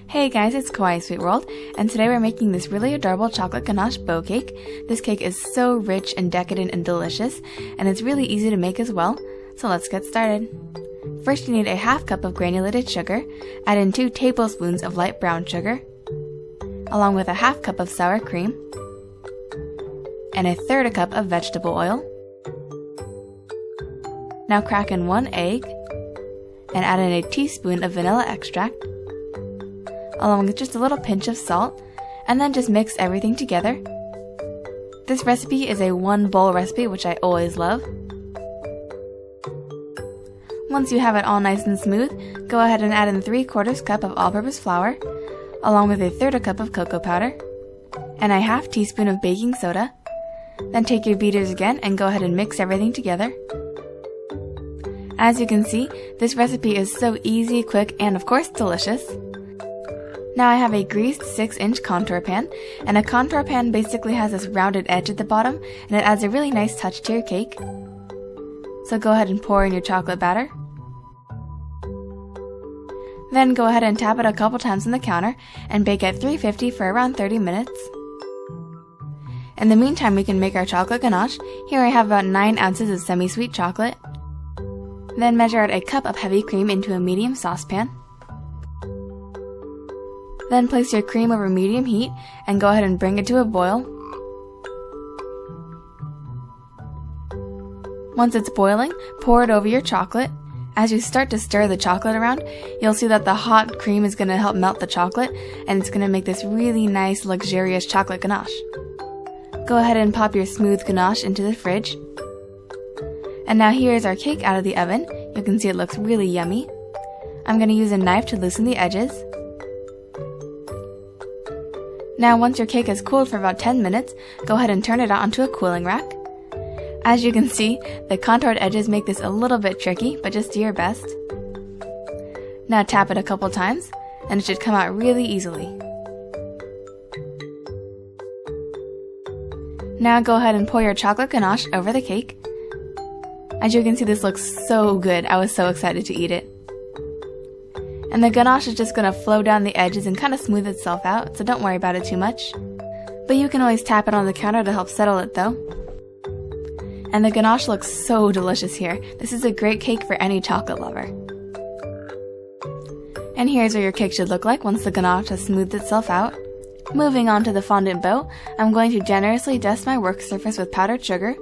Hey guys, it's kawaiisweetworld, and today we're making this really adorable chocolate ganache bow cake. This cake is so rich and decadent and delicious, and it's really easy to make as well, so let's get started. First you need a half cup of granulated sugar, add in 2 tablespoons of light brown sugar, along with a half cup of sour cream, and 1/3 cup of vegetable oil. Now crack in 1 egg, and add in a teaspoon of vanilla extract, along with just a little pinch of salt, and then just mix everything together. This recipe is a 1 bowl recipe, which I always love. Once you have it all nice and smooth, go ahead and add in 3/4 cup of all-purpose flour, along with 1/3 cup of cocoa powder, and a half teaspoon of baking soda. Then take your beaters again and go ahead and mix everything together. As you can see, this recipe is so easy, quick, and of course delicious. Now I have a greased 6-inch contour pan, and a contour pan basically has this rounded edge at the bottom, and it adds a really nice touch to your cake. So go ahead and pour in your chocolate batter. Then go ahead and tap it a couple times on the counter and bake at 350 for around 30 minutes. In the meantime, we can make our chocolate ganache. Here I have about 9 ounces of semi-sweet chocolate. Then measure out a cup of heavy cream into a medium saucepan. Then place your cream over medium heat and go ahead and bring it to a boil. Once it's boiling, pour it over your chocolate. As you start to stir the chocolate around, you'll see that the hot cream is going to help melt the chocolate, and it's going to make this really nice, luxurious chocolate ganache. Go ahead and pop your smooth ganache into the fridge. And now here is our cake out of the oven. You can see it looks really yummy. I'm going to use a knife to loosen the edges. Now once your cake has cooled for about 10 minutes, go ahead and turn it out onto a cooling rack. As you can see, the contoured edges make this a little bit tricky, but just do your best. Now tap it a couple times, and it should come out really easily. Now go ahead and pour your chocolate ganache over the cake. As you can see, this looks so good. I was so excited to eat it. And the ganache is just going to flow down the edges and kind of smooth itself out, so don't worry about it too much. But you can always tap it on the counter to help settle it though. And the ganache looks so delicious here. This is a great cake for any chocolate lover. And here's what your cake should look like once the ganache has smoothed itself out. Moving on to the fondant bow, I'm going to generously dust my work surface with powdered sugar,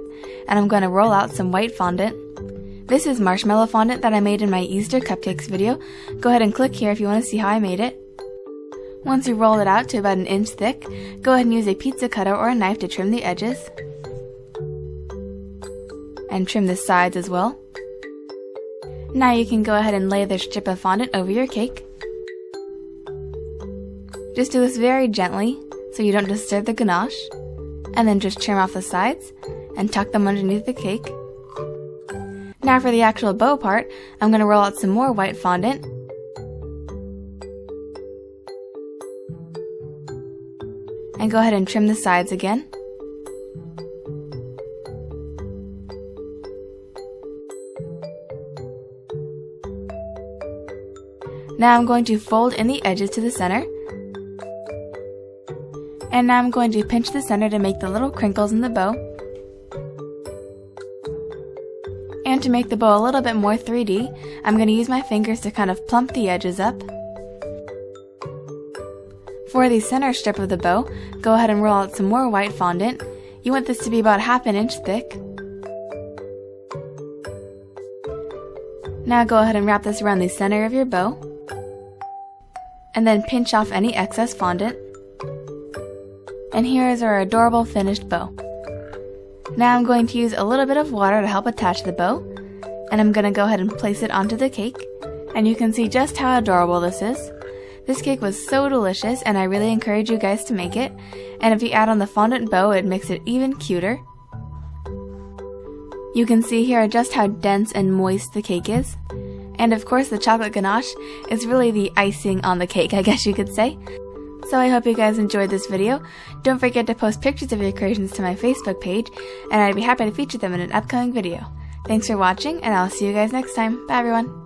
and I'm going to roll out some white fondant. This is marshmallow fondant that I made in my Easter cupcakes video. Go ahead and click here if you want to see how I made it. Once you roll it out to about 1 inch thick, go ahead and use a pizza cutter or a knife to trim the edges. And trim the sides as well. Now you can go ahead and lay the strip of fondant over your cake. Just do this very gently so you don't disturb the ganache, and then just trim off the sides and tuck them underneath the cake. Now for the actual bow part, I'm going to roll out some more white fondant. And go ahead and trim the sides again. Now I'm going to fold in the edges to the center. And now I'm going to pinch the center to make the little crinkles in the bow. And to make the bow a little bit more 3D, I'm going to use my fingers to kind of plump the edges up. For the center strip of the bow, go ahead and roll out some more white fondant. You want this to be about 1/2 inch thick. Now go ahead and wrap this around the center of your bow, and then pinch off any excess fondant. And here is our adorable finished bow. Now I'm going to use a little bit of water to help attach the bow, and I'm going to go ahead and place it onto the cake, and you can see just how adorable this is. This cake was so delicious, and I really encourage you guys to make it, and if you add on the fondant bow, it makes it even cuter. You can see here just how dense and moist the cake is, and of course the chocolate ganache is really the icing on the cake, I guess you could say. So I hope you guys enjoyed this video. Don't forget to post pictures of your creations to my Facebook page, and I'd be happy to feature them in an upcoming video. Thanks for watching, and I'll see you guys next time. Bye everyone!